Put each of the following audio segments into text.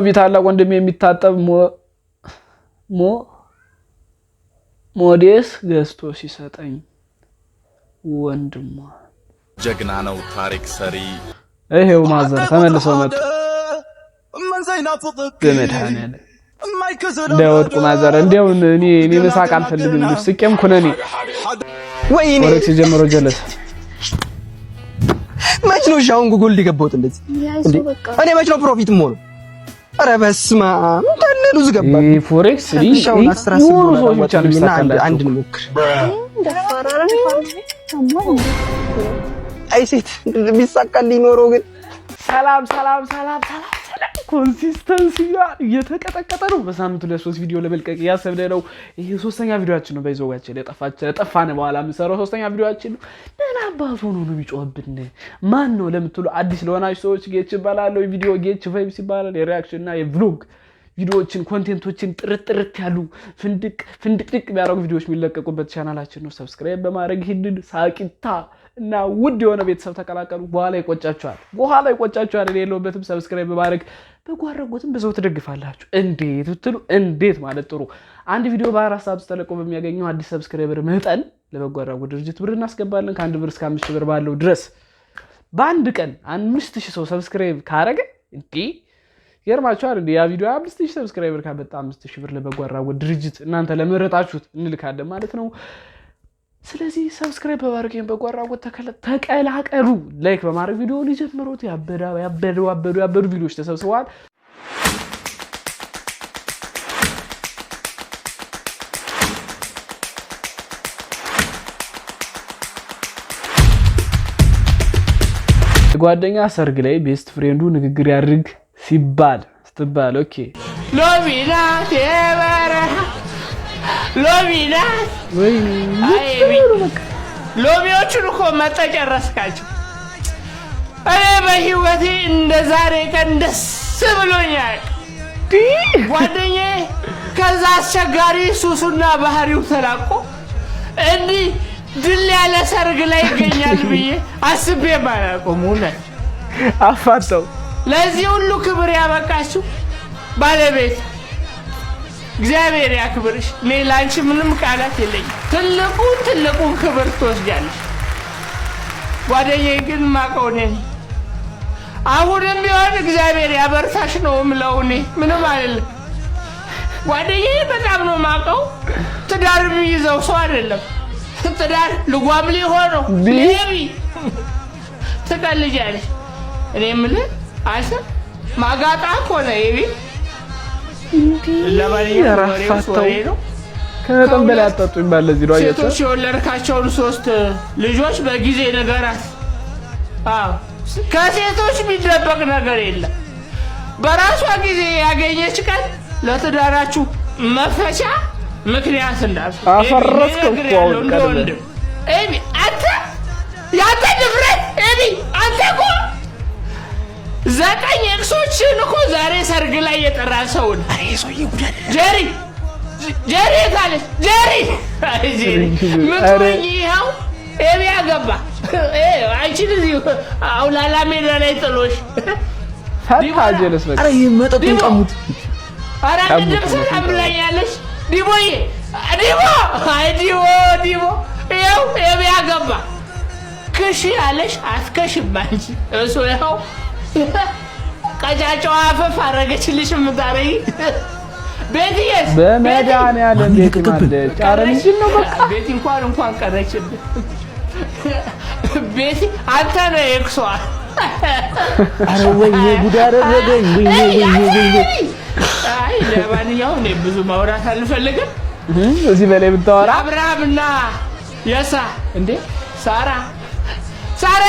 ቢታላ ወንድም የሚታጠብ ሞዴስ ገዝቶ ሲሰጠኝ ወንድሟ ጀግና ነው ታሪክ ሰሪ ይሄው ማዘር ተመልሰው መጡ በመድኃኒዓለም እንዳይወድቁ ማዘር እንደው እኔ መሳቅ አልፈልግም ስቄም ኩነኔ ወይኔ ወርክ ሲጀምሮ ጀለስ መች ነው ሻውን ጉግል ሊገባውት እንደዚህ እኔ መች ነው ፕሮፊት ሞሎ ኧረ በስመ አብ እንደሉ ዝገባ ፎሬክስ ሻውን 10 ብቻ ነው የሚሳካላችሁ አንድ ሞክር አይ ሴት ቢሳካልኝ ኖሮ ግን ሰላም ኮንሲስተንሲ እየተቀጠቀጠ ነው በሳምንቱ ለሶስት ቪዲዮ ለመልቀቅ ያሰብደ ነው ይሄ ሶስተኛ ቪዲዮአችን ነው በይዞጋችን ለጠፋነ በኋላ ምንሰራው ሶስተኛ ቪዲዮአችን ነው ምን አባቱ ነው የሚጮህብን ማን ነው ለምትሉ አዲስ ለሆናችሁ ሰዎች ጌች ይባላል ቪዲዮ ጌች ቫይብስ ይባላል የሪአክሽን እና የቭሎግ ቪዲዮዎችን ኮንቴንቶችን ጥርጥርት ያሉ ፍንድቅድቅ የሚያደርጉ ቪዲዮዎች የሚለቀቁበት ቻናላችን ነው ሰብስክራይብ በማድረግ ሂድን ሳቂታ እና ውድ የሆነ ቤተሰብ ተቀላቀሉ በኋላ ይቆጫችኋል የሌለውበትም ሰብስክራይብ በማድረግ በጓረጉትም በዘው ትደግፋላችሁ እንዴት ብትሉ እንዴት ማለት ጥሩ አንድ ቪዲዮ በ4 ሰዓት ውስጥ ተለቆ በሚያገኘው አዲስ ሰብስክራይበር መጠን ለበጓረጉ ድርጅት ብር እናስገባለን ከ1 ብር እስከ 5 ብር ባለው ድረስ በአንድ ቀን 5000 ሰው ሰብስክራይብ ካረገ እንዴ ይርማችኋል እንዴ ያ ቪዲዮ 5000 ሰብስክራይበር ካመጣ 5000 ብር ለበጓረጉ ድርጅት እናንተ ለመረጣችሁት እንልካለን ማለት ነው ስለዚህ ሰብስክራይብ በማድረግ በጓራጎት ተቀላቀሉ ላይክ በማድረግ ቪዲዮ ሊጀምሩት ያበዱ ቪዲዮዎች ተሰብስበዋል ጓደኛ ሰርግ ላይ ቤስት ፍሬንዱ ንግግር ያድርግ ስትባል ኦኬ ሎቢና ተበረሃ ሎቢና ወይኔ ሎቢዎቹን እኮ መጠጨረስካቸው እኔ በህይወቴ እንደዛሬ ቀን ደስ ብሎኛል ጓደኛዬ ከዛ አስቸጋሪ ሱሱና ባህሪው ተላቆ እንዲህ ድል ያለ ሰርግ ላይ ይገኛል ብዬ አስቤ ባላቆም ሁለት አፋጣው ለዚህ ሁሉ ክብር ያበቃችሁ ባለቤት እግዚአብሔር ያክብርሽ ሌላንቺ ምንም ቃላት የለኝም ትልቁን ክብር ትወስጃለሽ ጓደኛዬ ግን ማቀው ነኝ አሁንም ቢሆን እግዚአብሔር ያበርታሽ ነው ምለው እኔ ምንም አይደለም ጓደኛዬ በጣም ነው ማቀው ትዳር የሚይዘው ሰው አይደለም ትዳር ልጓም ሊሆነው ሌቢ ትቀልጃለሽ እኔ ምልህ አሰ ማጋጣ ኮነ ይቢ ለማንኛውም ከመጠን በላይ አጣጡኝ ባለዚህ ነው አያችሁ ሴቶች የወለድካቸውን 3 ልጆች በጊዜ ነገራት ከሴቶች የሚደበቅ ነገር የለም በራሷ ጊዜ ያገኘች ቀን ለትዳራችሁ መፈቻ ምክንያት እንዳት አፈረስከው ወንድም ኤቢ ያንተ ድፍረት ኤቢ አንተ እኮ 9 ኤክሶችን እኮ ዛሬ ሰርግ ላይ የጠራ ሰውን አይሶይ ጉዳይ ጀሪ ታለ ጀሪ ምትወኝ ይኸው ኤቢ ያገባ አንቺ ልጅ አውላላ ሜዳ ላይ ጥሎሽ ታጀለስ በቃ አረ ይመጣጡን ቀሙት አረ ምንም ሰላም ብላኛለሽ ዲቦዬ ዲቦ ይኸው ኤቢ ያገባ ክሽ ያለሽ አትከሽም አንቺ እሱ ይኸው ቀጫጫው አፈፍ አረገችልሽ ምታረይ ቤትዬስ በመድኃኒዓለም ቤት ማለት አረንጂ ነው በቃ ቤት እንኳን ቀረችብህ ቤት አንተ ነው ኤክሷ አረ ወይኔ ጉድ አደረገኝ ወይኔ አይ ለማንኛውም እኔ ብዙ ማውራት አልፈልግም እዚህ በላይ ብታወራ አብርሃምና የሳ እንዴ ሳራ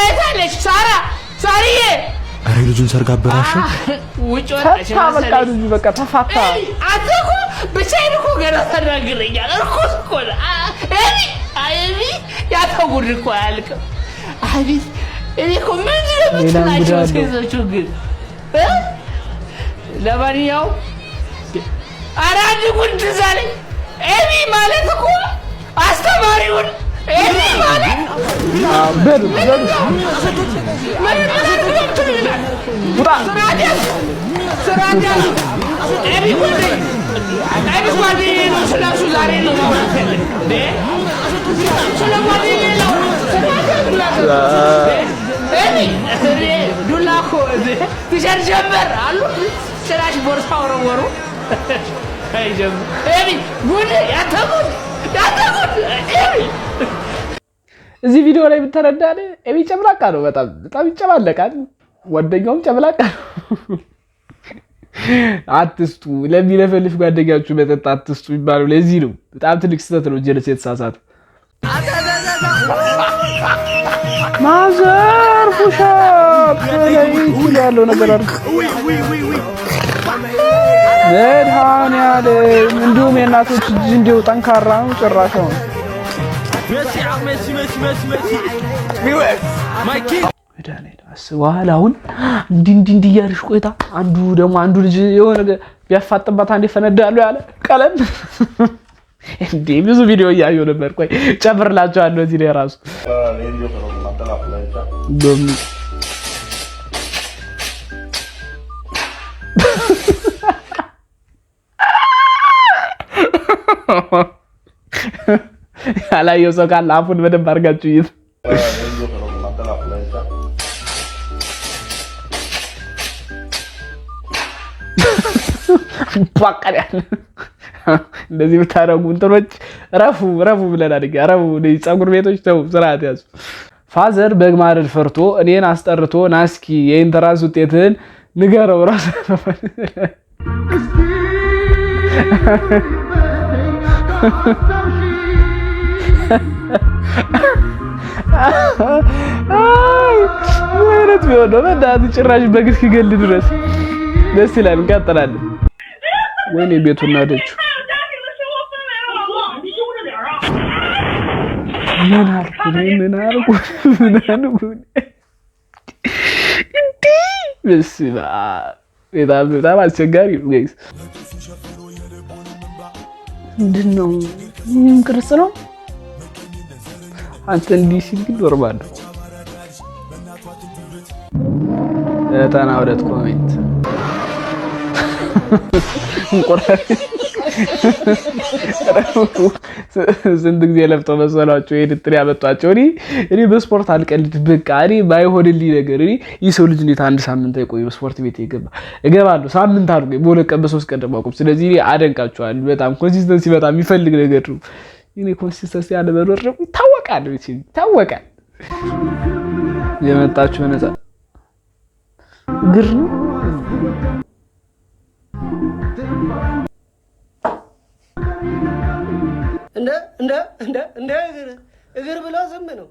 የታለች ሳሪዬ አረ ልጁን ሰርግ አበራሽ ውጭ ወጣች በቃ ተፋታ አትኩ ብቻዬን እኮ ገና ተናግረኛል እርኩስ እኮ አይቢ ያተጉድ እኮ አያልቅም አቤት እኔ እኮ ምንድን ነው የምትላቸው ሴቶቹ ግን ለማንኛውም ኧረ አንድ ጉድ ትዝ አለኝ ኤቢ ማለት እኮ አስተማሪውን ኤቢ ማለት በሉ ስራኛ ኤቢ ጓደኛዬ ነው። ስለሱ ዛሬ ነው ማውራት ያለብን። ስለ ጓደኛዬ ነው ዱላ እኮ ቲሸርት ጀመር አሉ ጭራሽ ቦርሳ ወረወሩ። ጉድ ያተጉድ እዚህ ቪዲዮ ላይ ብትረዳለ ኤቢ ጨምላቃ ነው። በጣም ይጨማለቃል። ጓደኛውም ጨምላቃ ነው። አትስጡ ለሚለፈልፍ ጓደኛችሁ መጠጥ አትስጡ የሚባለው ለዚህ ነው። በጣም ትልቅ ስህተት ነው። ጀለስ የተሳሳተ ማዘር ፑሻፕ ላይ ያለው ነገር አለ። መድኃኒዓለም እንዲሁም የእናቶች እጅ እንዲሁ ጠንካራ ነው። ጭራሽ ነው አስበዋል። አሁን እንዲህ እያልሽ ቆይታ አንዱ ልጅ የሆነ ቢያፋጥባት አንዴ ፈነዳሉ ያለ ቀለም እንዴ ብዙ ቪዲዮ እያየሁ ነበር። ቆይ ጨምርላችኋለሁ እዚህ ላይ ራሱ ያላየው ሰው ካለ አፉን በደንብ አድርጋችሁ ይይዝ። ባቀር ያለ እንደዚህ ብታረጉ እንትኖች ረፉ ብለናል። ረፉ ፀጉር ቤቶች ተው ስርዓት ያዙ። ፋዘር በግ ማረድ ፈርቶ እኔን አስጠርቶ ናስኪ የኢንተራንስ ውጤትን ንገረው ራስ ወይኔት ቢሆን ነው በእናትህ ጭራሽ በግ እስኪገል ድረስ ደስ ይላል። እንቀጥላለን። ወይኔ ቤቱና ደጁ ምን አልኩ እንዴ በጣም አስቸጋሪ ነው ጋይስ። ምንድን ነው ምን ቅርጽ ነው? አንተ እንዲህ ሲል ግን ኖርማል ነው። 92 ኮሜንት ስንት ጊዜ ለፍተው መሰሏቸው ኤዲትሪ ያመጧቸው። እኔ በስፖርት አልቀልድ በቃ እኔ ባይሆንልኝ ነገር የሰው ልጅ እንዴት አንድ ሳምንት አይቆይ በስፖርት ቤት እገባለሁ ሳምንት አልቆይ በሁለት ቀን በሶስት ቀን ማቆም። ስለዚህ እኔ አደንቃቸዋለሁ በጣም ኮንሲስተንሲ በጣም የሚፈልግ ነገር ነው። እኔ ኮንሲስተንሲ ያለ መኖር ደግሞ ይታወቃል። የመጣችሁ ነፃ ግር ነው እንደ እግር ብሎ ዝም ነው።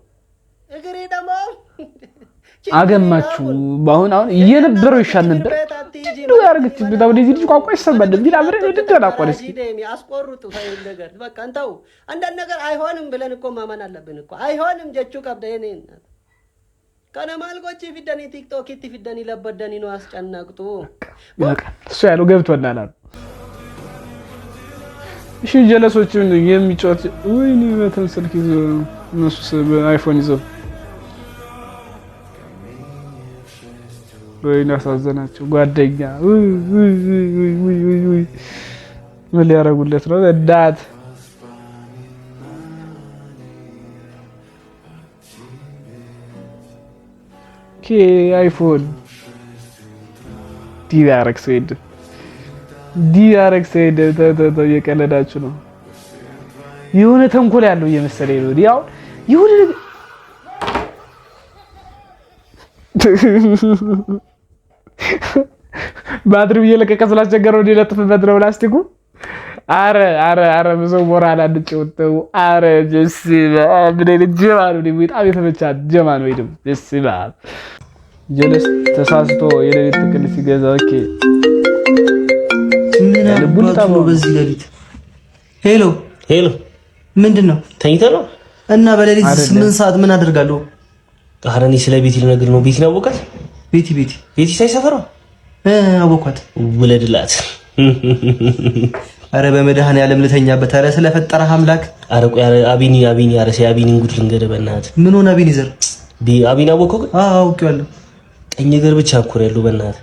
እግሬ ደግሞ አገማችሁ። አሁን እየነበረው ይሻል ነበር። እንደው ያርግት በጣም እንደዚህ ልጅ ቋንቋ ይሰማል እንዴ? አብረ እንደደና ቆርስ አስቆርጡ ሳይል ነገር በቃ እንተው። አንዳንድ ነገር አይሆንም ብለን እኮ ማመን አለብን እኮ። አይሆንም ጀቹ ቀብደኔ ከነማልቆቺ ፊደኒ ቲክቶክ ኢቲ ፊደኒ ለበደኒ ነው አስጨናቅጡ። በቃ እሱ ያለው ገብቶናል አሉ። እሺ ጀለሶችን የሚጮት ወይኔ በተን ስልክ ይዞ እነሱ በአይፎን ይዞ ወይኔ አሳዘናቸው። ጓደኛ ምን ሊያረጉለት ነው? ዳት አይፎን ዲያሬክስ እየቀለዳችሁ ነው። የሆነ ተንኮል ያለው እየመሰለኝ ነው። ያው የሆነ ባትሪ እየለቀቀ ስላስቸገረው እንዲለጥፍበት ነው ፕላስቲኩ። አረ ብዙ ሞራል አንጨውተው። አረ ጀስባ ብለህ ጀማ ነው በጣም የተመቻት ጀማ ነው። ይደም ጀስባ ጀለስ ተሳስቶ የሌሊት ትክል ሲገዛ ኦኬ ምን አባቱ በዚህ ሌሊት ሄሎ ምንድነው? ተኝተህ ነው? እና በሌሊት 8 ሰዓት ምን አደርጋለሁ? ታረኒ ስለ ቤቲ ልነግር ነው። ቤቲ ያወቃት? ቤቲ ሳይሰፈራ አወቃት። ወለድላት። አረ በመድኃኔዓለም ልተኛበት። አረ ስለፈጠረህ አምላክ። አረ ቆይ አቢኒ አረ ሲያቢኒን ጉድ ልንገርህ በእናትህ። ምን ሆነ አቢኒ ዘር? አቢኒ አወቀው ግን? አውቄዋለሁ። ቀኝ እግር ብቻ አኩር ያለው በእናትህ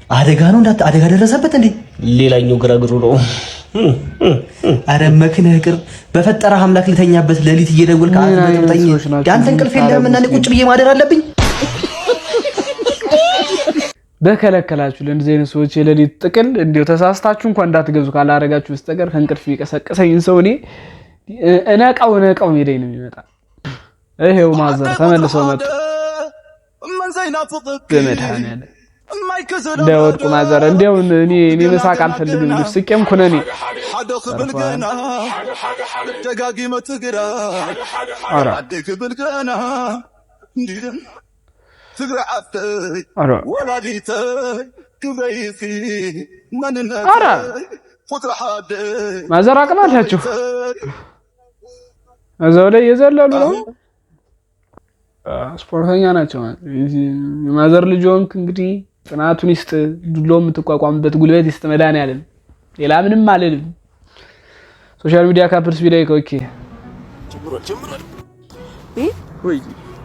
አደጋ ነው አደጋ ደረሰበት እንዴ? ሌላኛው ግራግሩ ነው። አረ መክነህ ቅር በፈጠረ አምላክ ልተኛበት ሌሊት እየደወልክ አትመጣኝ። ያንተ እንቅልፍ የለም እና ቁጭ ብዬ ማደር አለብኝ። በከለከላችሁ ለእንደዚህ አይነት ሰዎች የሌሊት ጥቅል እንዲው ተሳስታችሁ እንኳን እንዳትገዙ ካላረጋችሁ በስተቀር ከእንቅልፍ ይቀሰቀሰኝ ሰው እኔ እነቃው ሜዳይ ነው የሚመጣ። ይሄው ማዘር ተመልሰው መጡ። በመድኃኒዓለም እንዳይወድቁ ማዘር እንዲያው እኔ መሳቅ አልፈልግም። ስቄም ኩነኔ ማዘር አቅናላችሁ እዛው ላይ የዘለሉ ነው። ስፖርተኛ ናቸው። ማዘር ልጅ ሆንክ እንግዲህ ጽናቱን ይስጥ፣ ዱሎ የምትቋቋምበት ጉልበት ይስጥ መድኃኒዓለም። ሌላ ምንም አልልም። ሶሻል ሚዲያ ካፕልስ ቢላይ ኦኬ ወይ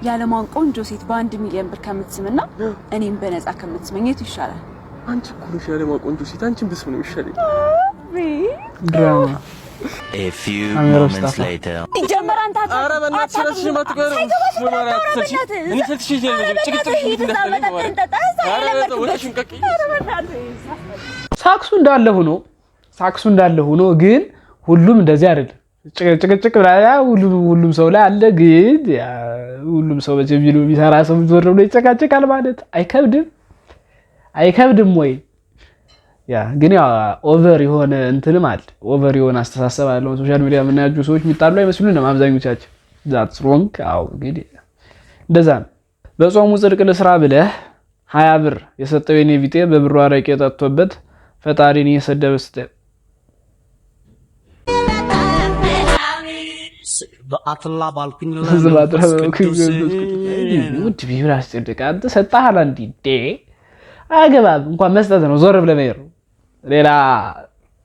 ያለማን ቆንጆ ሴት በ1 ሚሊዮን ብር ከምትስምና እኔም በነፃ ከምትስመኘት ይሻላል። አንቺ እኮ ነሽ ያለማን ቆንጆ ሴት፣ አንቺን ብስም ነው የሚሻለኝ። ድራማ A few moments later. ኧረ በእናትሽ ስለሽ ማትቀር እኔ ስለሽ ሳክሱ እንዳለ ሆኖ ግን ሁሉም እንደዚህ አይደለም። ጭቅጭቅ ብላ ሁሉም ሰው ላይ አለ። ግን ሁሉም ሰው በጀቢሉ ቢሰራ ሰው ዞር ብሎ ይጨቃጨቃል ማለት አይከብድም ወይ? ያ ግን ያ ኦቨር የሆነ እንትንም አለ። ኦቨር የሆነ አስተሳሰብ አለው። ሶሻል ሚዲያ የምናያቸው ሰዎች የሚጣሉ አይመስሉንም አብዛኞቻችን። ዛትስ ሮንግ። አዎ እንግዲህ እንደዛ ነው። በጾሙ ጽድቅ ለስራ ብለህ 20 ብር የሰጠው የኔ ቢጤ በብሩ አረቄ ጠጥቶበት ፈጣሪን እየሰደበ በአትላ ባልኩኝ ውድ ቢብራ አስጨድቃ አንተ ሰጣሃል እንዴ? አገባብ እንኳን መስጠት ነው። ዞር ብለህ ነው ሌላ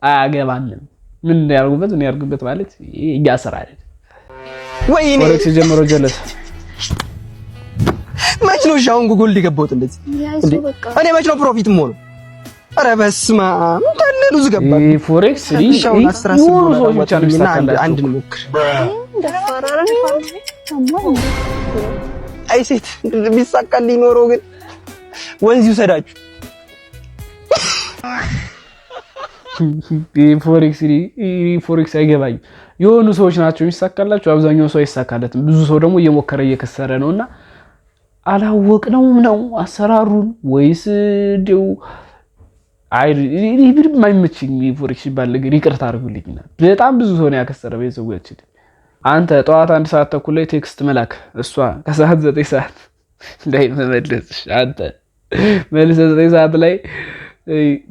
አያገባንም። ምን ያርጉበት ማለት እያሰራ አይደል? ወይኔ ወለክስ ጀምሮ ጀለስ መች ነው ሻውን ጉግል ሊገባውት እንደዚህ እንዴ? እኔ መች ነው ፕሮፊት ሞሉ? ኧረ በስመ አብ እንደሉ ዝገባ ፎሬክስ ሻውን 10 ብቻ ነው የሚሳካላችሁ። አንድ እንሞክር። አይ ሴት ቢሳካልኝ ኖሮ ግን ወንዝ ይውሰዳችሁ። ፎሬክስ አይገባኝ። የሆኑ ሰዎች ናቸው የሚሳካላቸው፣ አብዛኛው ሰው አይሳካለትም። ብዙ ሰው ደግሞ እየሞከረ እየከሰረ ነውና አላወቅነውም ነው አሰራሩን ወይስ እንደው ምንም አይመችኝ። ፎሬክስ ይባል ነገር ይቅርታ አድርጉልኝና በጣም ብዙ ሰው ነው ያከሰረ። ቤተሰቦች አንተ ጠዋት 1 ሰዓት ተኩል ላይ ቴክስት መላክ፣ እሷ ከሰዓት 9 ሰዓት ላይ መመለስ፣ አንተ መልሰ 9 ሰዓት ላይ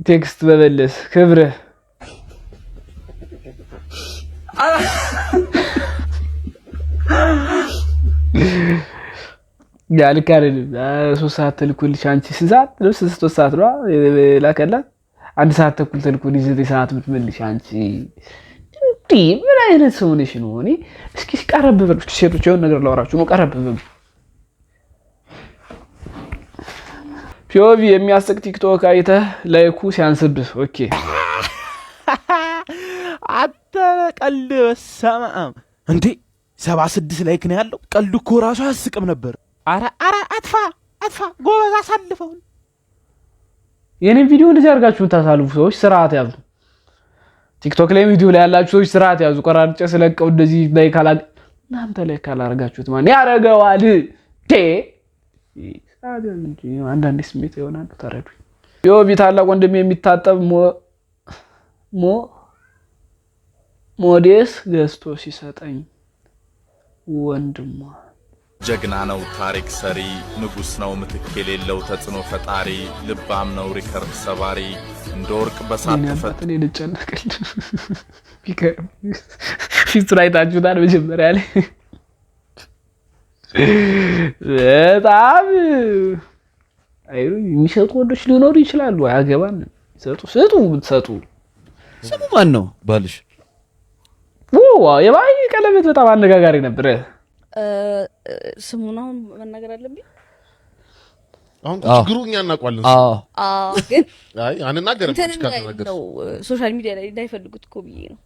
ቴክስት መመለስ ክብርህ። ያልክ አይደለም። 3 ሰዓት ተልኩልሽ አንቺ ስንት ሰዓት ነው? 3 ሰዓት ነው ላከላት። 1 ሰዓት ተኩል ተልኩልሽ 9 ሰዓት ምትመልሽ አንቺ እንዴ! ምን አይነት ሰው ነሽ ነው? እኔ እስኪ ቀረብ በሉ ሴቶች፣ የሆነ ነገር ላወራችሁ ነው። ቀረብ በሉ። ፒኦቪ የሚያስቅ ቲክቶክ አይተህ ላይኩ ሲያንስብህ። ኦኬ አተ ቀልድ በሰማ እንዴ 76 ላይክ ነው ያለው። ቀልድ እኮ ራሱ አያስቅም ነበር። አረ አጥፋ ጎበዝ አሳልፈው። የኔን ቪዲዮ እንደዚህ አድርጋችሁ ታሳልፉ ሰዎች ስርዓት ያዙ። ቲክቶክ ላይ ቪዲዮ ላይ ያላችሁ ሰዎች ስርዓት ያዙ። ቆራርጬ ስለቀው እንደዚህ ላይ እናንተ ላይ ካላረጋችሁት ማን ያረጋዋል? አንዳንዴ ስሜት ይሆናል። ተረዱ። ፒኦቪ ታላቅ ወንድም የሚታጠብ ሞዴስ ገዝቶ ሲሰጠኝ ወንድሟ ጀግና ነው ታሪክ ሰሪ፣ ንጉስ ነው ምትክ የሌለው ተጽዕኖ ፈጣሪ፣ ልባም ነው ሪከርድ ሰባሪ፣ እንደ ወርቅ በሳት ተፈት እኔ ልጨነቅል ፊቱ ላይ ታችሁታል። መጀመሪያ ላይ በጣም የሚሰጡ ወንዶች ሊኖሩ ይችላሉ። አያገባን። ስጡ። ስሙ ማን ነው ባልሽ? የባይ ቀለበት በጣም አነጋጋሪ ነበር። ስሙን አሁን መናገር አለብኝ? አሁን ችግሩኛ እናቋለን ግን አይ አንናገርም ነው ሶሻል ሚዲያ ላይ እንዳይፈልጉት እኮ ብዬ ነው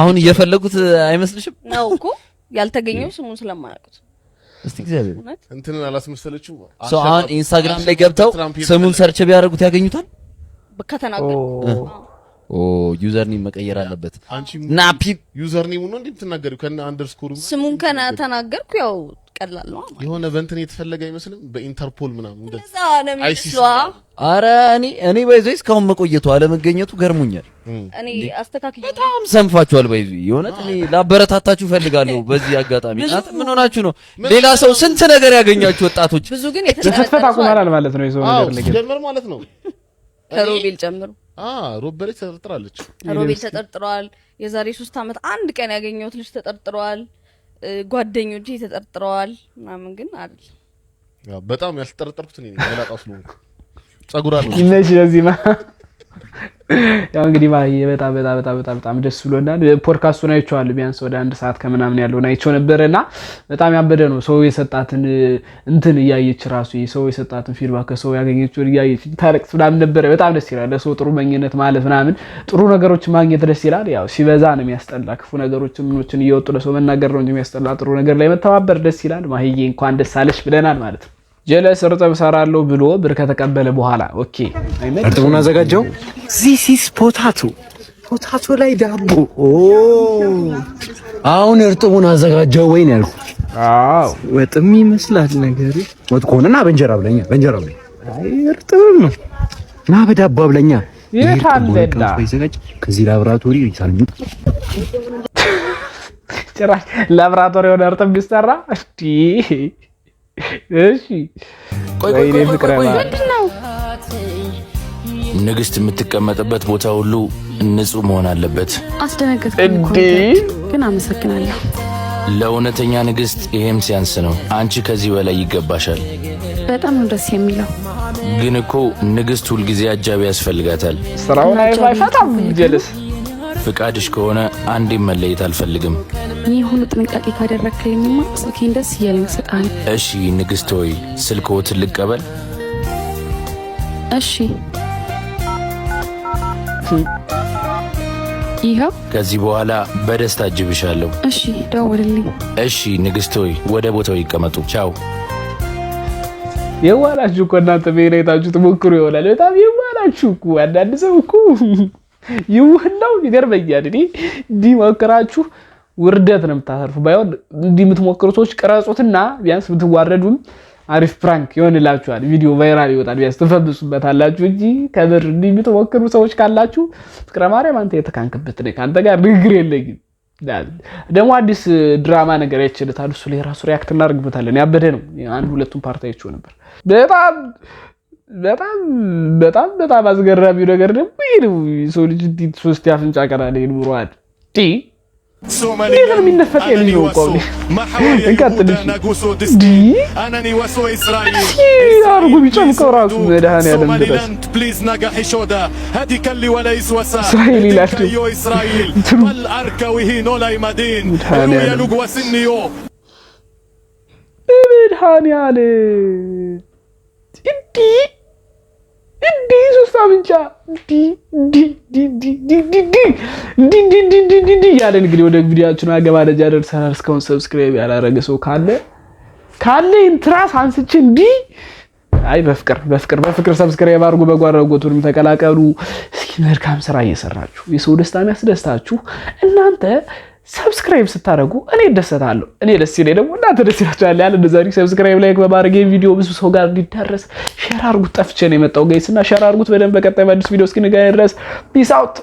አሁን እየፈለጉት አይመስልሽም ነው እኮ ያልተገኘው ስሙን ስለማያውቁት እስቲ እግዚአብሔር እንትን አላስመሰለችው አሁን ኢንስታግራም ላይ ገብተው ስሙን ሰርች ቢያደርጉት ያገኙታል በከተናገሩ ዩዘር ኔም መቀየር አለበት ናፒ ዩዘር ኔም ነው እንደምትናገሪው ከነ አንደርስኮር ስሙን ከና ተናገርኩ ያው ቀላል ነው የሆነ በእንትን የተፈለገ አይመስልም በኢንተርፖል ምናምን እንደዛ ነው የሚመስለው አረ እኔ ባይዘይስ ካሁን መቆየቱ አለመገኘቱ ገርሞኛል እኔ አስተካክዬ በጣም ሰንፋችኋል ባይዙ የሆነ እኔ ላበረታታችሁ ፈልጋለሁ በዚህ አጋጣሚ ምን ሆናችሁ ነው ሌላ ሰው ስንት ነገር ያገኛችሁ ወጣቶች ብዙ ግን የተፈታ ቆማላል ማለት ነው ይዘው ነገር ለገ ጀመር ማለት ነው ከሮቤል ጨምሩ ሮቤል ተጠርጥራለች ሮቤል ተጠርጥሯል የዛሬ 3 አመት አንድ ቀን ያገኘሁት ልጅ ተጠርጥሯል ጓደኞቼ ተጠርጥሯል ምናምን ግን አይደል ያው በጣም ያልተጠረጠርኩት እኔ መላጣው ስለሆንኩ ጸጉራ ነው ይነሽ ለዚህ ያው እንግዲህ በጣም ደስ ብሎናል ፖድካስቱን አይቼዋለሁ ቢያንስ ወደ 1 ሰዓት ከምናምን ያለውን አይቼው ነበርና በጣም ያበደ ነው ሰው የሰጣትን እንትን እያየች ራሱ ሰው የሰጣትን ፊድባክ ከሰው ያገኘችው እያየች ታረክስ ምናምን ነበር በጣም ደስ ይላል ለሰው ጥሩ መኝነት ማለት ምናምን ጥሩ ነገሮች ማግኘት ደስ ይላል ያው ሲበዛ ነው የሚያስጠላ ክፉ ነገሮችን ምኖችን እየወጡ ለሰው መናገር ነው እንጂ የሚያስጠላ ጥሩ ነገር ላይ መተባበር ደስ ይላል ማህዬ እንኳን ደስ አለሽ ብለናል ማለት ነው ጀለስ እርጥብ ሰራለሁ ብሎ ብር ከተቀበለ በኋላ ኦኬ እርጥቡን አዘጋጀው this is potato ላይ ዳቦ አሁን እርጥቡን አዘጋጀው ወይ ነው ያልኩት አዎ ወጥም ይመስላል ነገር ወጥ ከሆነና በእንጀራ ብለኛ አይ እርጥብ ነው ና በዳቦ ብለኛ ይታለላ ይዘጋጅ ከዚህ ላብራቶሪ ይሳልኝ ጭራሽ ላብራቶሪ ወደ እርጥብ ቢሰራ እስቲ እሺ ቆይ ምንድነው ንግስት የምትቀመጥበት ቦታ ሁሉ ንጹህ መሆን አለበት አስደነገጥኩኝ ግን አመሰግናለሁ ለእውነተኛ ንግስት ይሄም ሲያንስ ነው አንቺ ከዚህ በላይ ይገባሻል በጣም ነው ደስ የሚለው ግን እኮ ንግስት ሁሉ ጊዜ አጃቢ ያስፈልጋታል ስራውን አይፋታም ጀለስ ፍቃድሽ ከሆነ አንዴ መለየት አልፈልግም ይሄ ሁሉ ጥንቃቄ ካደረክልኝማ ስልኬን ደስ እያለኝ ሰጣኝ እሺ ንግስት ሆይ ስልክዎትን ልቀበል እሺ ይሄው ከዚህ በኋላ በደስታ አጅብሻለሁ እሺ ደውልልኝ እሺ ንግስት ሆይ ወደ ቦታው ይቀመጡ ቻው የዋላችሁ እኮ እናንተ በሬታችሁ ትሞክሩ ይሆናል በጣም የዋላችሁ እኮ አንዳንድ ሰው እኮ ይውህላው ይገርመኛል እንዲህ ሞክራችሁ ውርደት ነው የምታሰርፉ ባይሆን እንዲህ የምትሞክሩ ሰዎች ቀረጹትና ቢያንስ ብትዋረዱም አሪፍ ፕራንክ ይሆንላችኋል ቪዲዮ ቫይራል ይወጣል ቢያንስ ተፈብሱበታላችሁ እንጂ ከበር እንዲህ የምትሞክሩ ሰዎች ካላችሁ ፍቅረ ማርያም አንተ የተካንክበት ነው ካንተ ጋር ንግግር የለኝም ደግሞ አዲስ ድራማ ነገር ያችልታል እሱ ላይ ራሱ ሪአክት እናርግበታለን ያበደ ነው አንድ ሁለቱም ፓርታይቹ ነበር በጣም አስገራሚው ነገር ደግሞ ይሄው ሰው ልጅ ሶስት ያፍንጫ ቀራለ ይኑሯል ليه من نفت اللي هو قولي انكتلش دي انني وسو اسرائيل ارجو بيچم كوراس مدهان يا دم بس بليز نجاح شودا هدي كلي ولا يسوسا اسرائيل لا يو اسرائيل بل اركوي نولاي مدين يا لوغ وسنيو مدهان يا له እንዲ ሶስት አብንጫ ዲ ያለን እንግዲህ ወደ ቪዲዮአችን አገባደጃ ደርሰናል እስካሁን ሰብስክራይብ ያላረገ ሰው ካለ ኢንትራስ አንስቼ እንዲ አይ በፍቅር ሰብስክራይብ አድርጉ በጓራጎቱንም ተቀላቀሉ እስኪ መልካም ስራ እየሰራችሁ የሰው ደስታ የሚያስደስታችሁ እናንተ ሰብስክራይብ ስታረጉ እኔ ደስታለሁ እኔ ደስ ይለኝ ደግሞ እናንተ ደስ ይላችኋል ያለ እንደዛሪ ሰብስክራይብ ላይክ በማድረግ ቪዲዮ ብዙ ሰው ጋር እንዲዳረስ ሼር አድርጉት ጠፍቼ ነው የመጣው ጋይስና ሼር አድርጉት በደንብ በቀጣይ አዲስ ቪዲዮ እስኪ ንጋይ ድረስ ፒስ አውት